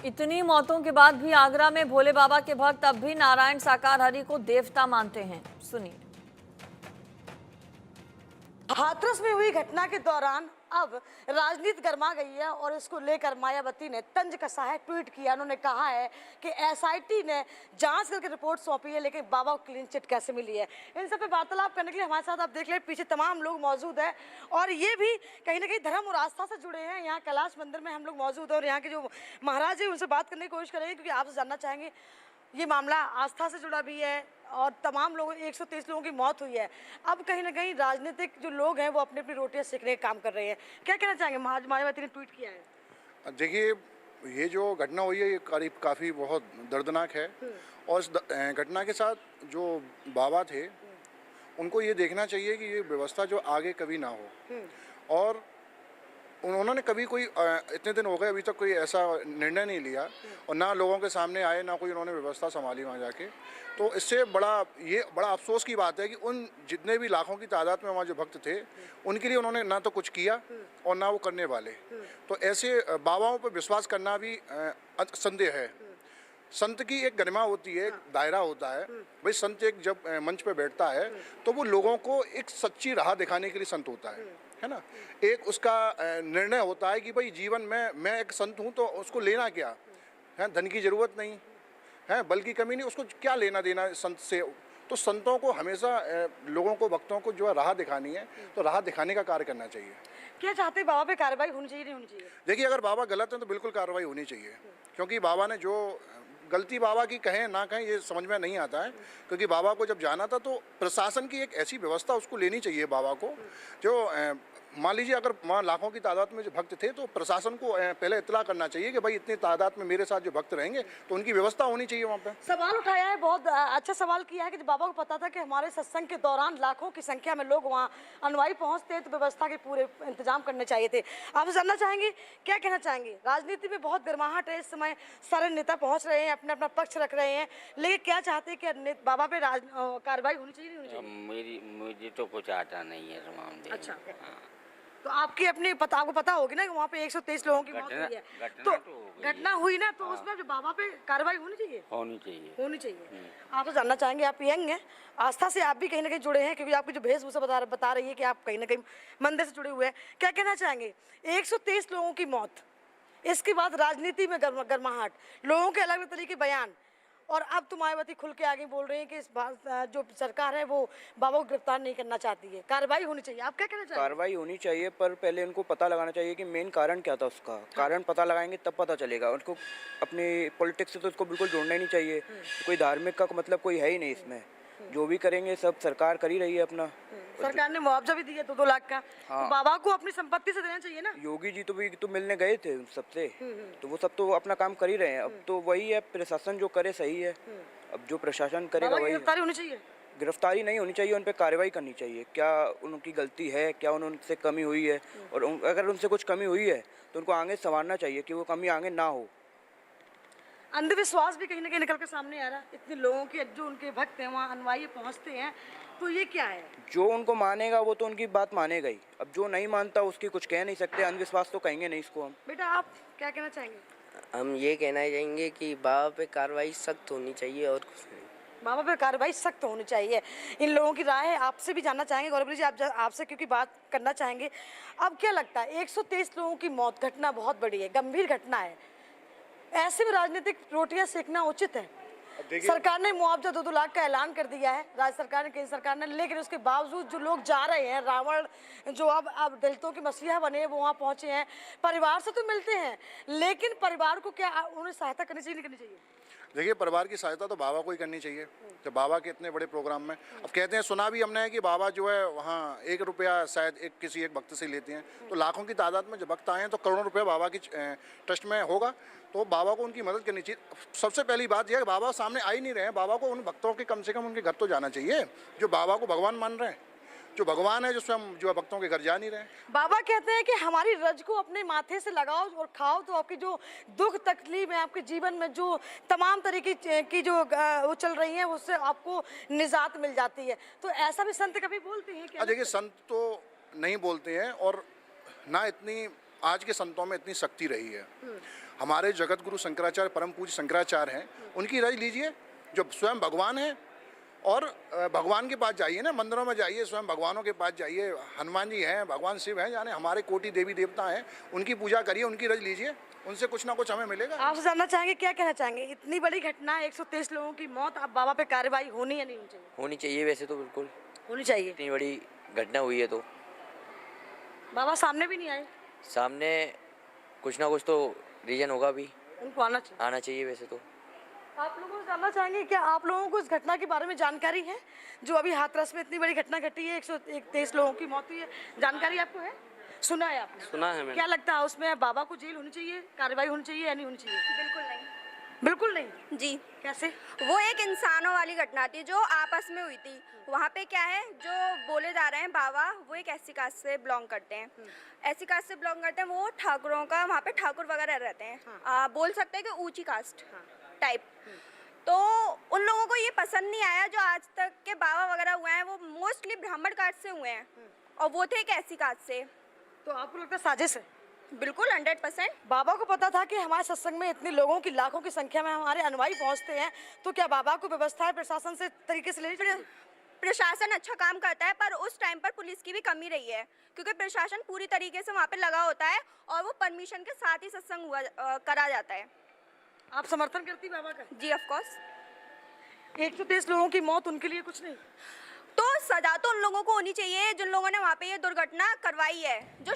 इतनी मौतों के बाद भी आगरा में भोले बाबा के भक्त अब भी नारायण साकार हरि को देवता मानते हैं। सुनिए। हाथरस में हुई घटना के दौरान अब राजनीति गर्मा गई है और इसको लेकर मायावती ने तंज कसा है, ट्वीट किया। उन्होंने कहा है कि एसआईटी ने जांच करके रिपोर्ट सौंपी है, लेकिन बाबा को क्लीन चिट कैसे मिली है। इन सब पे वार्तालाप करने के लिए हमारे साथ आप देख ले पीछे तमाम लोग मौजूद है और ये भी कहीं ना कहीं धर्म और आस्था से जुड़े हैं। यहाँ कैलाश मंदिर में हम लोग मौजूद है और यहाँ के जो महाराज है उनसे बात करने की कोशिश करेंगे, क्योंकि आपसे जानना चाहेंगे ये मामला आस्था से जुड़ा भी है और तमाम लोगों 123 लोगों की मौत हुई है। अब कहीं ना कहीं राजनीतिक जो लोग हैं वो अपनी अपनी रोटियां सेकने का काम कर रहे हैं। क्या कहना चाहेंगे? मायावती ने ट्वीट किया है। देखिए, ये जो घटना हुई है ये काफ़ी बहुत दर्दनाक है और इस घटना के साथ जो बाबा थे उनको ये देखना चाहिए कि ये व्यवस्था जो आगे कभी ना हो। और उन्होंने कभी कोई इतने दिन हो गए अभी तक कोई ऐसा निर्णय नहीं लिया और ना लोगों के सामने आए, ना कोई उन्होंने व्यवस्था संभाली वहाँ जाके। तो इससे बड़ा अफसोस की बात है कि उन जितने भी लाखों की तादाद में वहाँ जो भक्त थे उनके लिए उन्होंने ना तो कुछ किया और ना वो करने वाले। तो ऐसे बाबाओं पर विश्वास करना भी संदेह है। संत की एक गरिमा होती है, एक दायरा होता है। भाई संत एक जब मंच पे बैठता है तो वो लोगों को एक सच्ची राह दिखाने के लिए संत होता है ना। एक उसका निर्णय होता है कि भाई जीवन में मैं एक संत हूँ तो उसको लेना क्या है, धन की ज़रूरत नहीं है, बल की कमी नहीं, उसको क्या लेना देना संत से। तो संतों को हमेशा लोगों को, भक्तों को जो है राह दिखानी है, तो राह दिखाने का कार्य करना चाहिए। क्या चाहते हैं बाबा पे कार्रवाई होनी चाहिए, नहीं होनी चाहिए? देखिए, अगर बाबा गलत है तो बिल्कुल कार्रवाई होनी चाहिए, क्योंकि बाबा ने जो गलती बाबा की कहें ना कहें ये समझ में नहीं आता है। क्योंकि बाबा को जब जाना था तो प्रशासन की एक ऐसी व्यवस्था उसको लेनी चाहिए बाबा को। जो मान लीजिए अगर वहाँ लाखों की तादाद में जो भक्त थे तो प्रशासन को पहले इत्तला करना चाहिए कि भाई इतनी तादाद में मेरे साथ जो भक्त रहेंगे तो उनकी व्यवस्था होनी चाहिए वहाँ पे। सवाल उठाया है, बहुत अच्छा सवाल किया है कि जब बाबा को पता था कि हमारे सत्संग के दौरान लाखों की संख्या में लोग वहाँ अनुयायी पहुँचते हैं तो व्यवस्था के पूरे इंतजाम करने चाहिए थे। आप जानना चाहेंगे, क्या कहना चाहेंगे? राजनीति में बहुत गर्माहट है इस समय, सारे नेता पहुँच रहे हैं, अपना अपना पक्ष रख रहे हैं, लेकिन क्या चाहते हैं कि बाबा पे कार्रवाई होनी चाहिए, नहीं होनी चाहिए? मुझे तो कुछ आता नहीं है इस मामले में। अच्छा, तो आपकी अपनी आपको पता होगी ना कि वहाँ पे 123 लोगों की मौत हुई है, तो घटना हुई ना, तो उसमें जो बाबा पे कार्रवाई होनी चाहिए, होनी चाहिए। आप तो जानना चाहेंगे, आप यंग हैं, आस्था से आप भी कहीं ना कहीं जुड़े हैं, क्योंकि आपकी जो वेशभूषा बता रही है कि आप कहीं ना कहीं मंदिर से जुड़े हुए हैं। क्या कहना चाहेंगे? 123 लोगों की मौत, इसके बाद राजनीति में गर्माहट, लोगों के अलग अलग तरह के बयान, और अब तो मायावती खुल के आगे बोल रही है कि इस जो सरकार है वो बाबा को गिरफ्तार नहीं करना चाहती है, कार्रवाई होनी चाहिए। आप क्या कहना चाहेंगे? कार्रवाई होनी चाहिए, पर पहले उनको पता लगाना चाहिए कि मेन कारण क्या था उसका। कारण पता लगाएंगे तब पता चलेगा। उनको अपनी पॉलिटिक्स से तो उसको बिल्कुल जोड़ना ही नहीं चाहिए। कोई धार्मिक का मतलब कोई है ही नहीं इसमें। जो भी करेंगे सब सरकार कर ही रही है अपना। सरकार ने मुआवजा भी दिया 2-2 लाख का। हाँ। तो बाबा को अपनी संपत्ति से देना चाहिए ना। योगी जी तो मिलने गए थे सबसे, तो वो सब तो अपना काम कर ही रहे हैं। अब तो वही है, प्रशासन जो करे सही है। अब जो प्रशासन करेगा वही। गिरफ्तारी होनी चाहिए? गिरफ्तारी नहीं होनी चाहिए, उन पर कार्रवाई करनी चाहिए। क्या उनकी गलती है, क्या उनसे कमी हुई है, और अगर उनसे कुछ कमी हुई है तो उनको आगे संवारना चाहिए कि वो कमी आगे ना हो। अंधविश्वास भी कहीं ना कहीं निकल के सामने आ रहा है। इतने लोगों के जो उनके भक्त हैं वहाँ अनुयायी पहुँचते हैं, तो ये क्या है? जो उनको मानेगा वो तो उनकी बात मानेगा ही। अब जो नहीं मानता उसकी कुछ कह नहीं सकते, अंधविश्वास तो कहेंगे नहीं इसको हम। बेटा, आप क्या कहना चाहेंगे? हम ये कहना चाहेंगे कि बाबा पे कार्रवाई सख्त होनी चाहिए और कुछ नहीं। बाबा पे कार्रवाई सख्त होनी चाहिए। इन लोगों की राय आपसे भी जानना चाहेंगे। गौरव जी, आपसे क्योंकि बात करना चाहेंगे, अब क्या लगता है 123 लोगों की मौत, घटना बहुत बड़ी है, गंभीर घटना है, ऐसे में राजनीतिक रोटियां सेकना उचित है? सरकार ने मुआवजा 2-2 लाख का ऐलान कर दिया है, राज्य सरकार ने, केंद्र सरकार ने, लेकिन उसके बावजूद जो लोग जा रहे हैं, रावण जो अब दलितों के मसीहा बने वो वहाँ पहुँचे हैं, परिवार से तो मिलते हैं, लेकिन परिवार को क्या उन्हें सहायता करनी चाहिए, नहीं करनी चाहिए? देखिए, परिवार की सहायता तो बाबा को ही करनी चाहिए। जब बाबा के इतने बड़े प्रोग्राम में, अब कहते हैं, सुना भी हमने है कि बाबा जो है वहाँ 1 रुपया शायद किसी एक भक्त से लेते हैं, तो लाखों की तादाद में जब भक्त आए हैं तो करोड़ों रुपया बाबा की ट्रस्ट में होगा। तो बाबा को उनकी मदद करनी चाहिए। सबसे पहली बात यह है कि बाबा सामने आ ही नहीं रहे हैं, बाबा को उन भक्तों के कम से कम उनके घर तो जाना चाहिए जो बाबा को भगवान मान रहे हैं, जो भगवान है, जो स्वयं जो भक्तों के घर जा नहीं रहे हैं। बाबा कहते हैं कि हमारी रज को अपने माथे से लगाओ और खाओ तो आपकी जो दुख तकलीफ है, आपके जीवन में जो तमाम तरीके की जो वो चल रही है, उससे आपको निजात मिल जाती है। तो ऐसा भी संत कभी बोलते हैं क्या? देखिए, संत तो नहीं बोलते हैं, और ना इतनी आज के संतों में इतनी शक्ति रही है। हमारे जगत गुरु शंकराचार्य परम पूज्य शंकराचार्य हैं, उनकी रज लीजिए, जो स्वयं भगवान हैं। और भगवान के पास जाइए ना, मंदिरों में जाइए, स्वयं भगवानों के पास जाइए, हनुमान जी हैं, भगवान शिव हैं, यानी हमारे कोटि देवी देवता हैं, उनकी पूजा करिए, उनकी रज लीजिए, उनसे कुछ ना कुछ हमें मिलेगा। आपसे जानना चाहेंगे, क्या कहना चाहेंगे, इतनी बड़ी घटना, 123 लोगों की मौत, अब बाबा पे कार्रवाई होनी या नहीं होनी चाहिए? होनी चाहिए वैसे तो, बिल्कुल होनी चाहिए। इतनी बड़ी घटना हुई है तो बाबा सामने भी नहीं आए, सामने कुछ ना कुछ तो रीजन होगा भी, उनको आना चाहिए। आना चाहिए वैसे तो। आप लोगों से जानना चाहेंगे, क्या आप लोगों को इस घटना के बारे में जानकारी है, जो अभी हाथरस में इतनी बड़ी घटना घटी है, 123 लोगों की मौत हुई है, जानकारी आपको है? सुना है आपने? सुना है मैंने। क्या लगता है उसमें बाबा को जेल होनी चाहिए, कार्रवाई होनी चाहिए या नहीं होनी चाहिए? बिल्कुल नहीं। बिल्कुल नहीं। जी, कैसे? वो एक इंसानों वाली घटना थी जो आपस में हुई थी। वहाँ पे क्या है, जो बोले जा रहे हैं बाबा, वो एक ऐसी कास्ट से बिलोंग करते हैं, ऐसी कास्ट से बिलोंग करते हैं, वो ठाकुरों का, वहाँ पे ठाकुर वगैरह रहते हैं, बोल सकते हैं कि ऊंची कास्ट टाइप। तो उन लोगों को ये पसंद नहीं आया, जो आज तक के बाबा वगैरह हुए हैं वो मोस्टली ब्राह्मण कास्ट से हुए हैं, और वो थे एक ऐसी कास्ट से। तो आपको लगता है साजिश है? बिल्कुल 100%। बाबा को पता था कि हमारे सत्संग में इतने लोगों की, लाखों की संख्या में हमारे अनुयायी पहुंचते हैं, तो क्या बाबा को व्यवस्थाएं प्रशासन से तरीके से लेनी चाहिए? प्रशासन अच्छा काम करता है, पर उस टाइम पर पुलिस की भी कमी रही है, क्योंकि प्रशासन पूरी तरीके से वहाँ पे लगा होता है और वो परमिशन के साथ ही सत्संग करा जाता है। आप समर्थन करती बाबा का? जी ऑफ कोर्स। 123 लोगों की मौत उनके लिए कुछ नहीं? तो सजा तो उन लोगों को होनी चाहिए जिन लोगों ने वहाँ पे ये दुर्घटना करवाई है, जो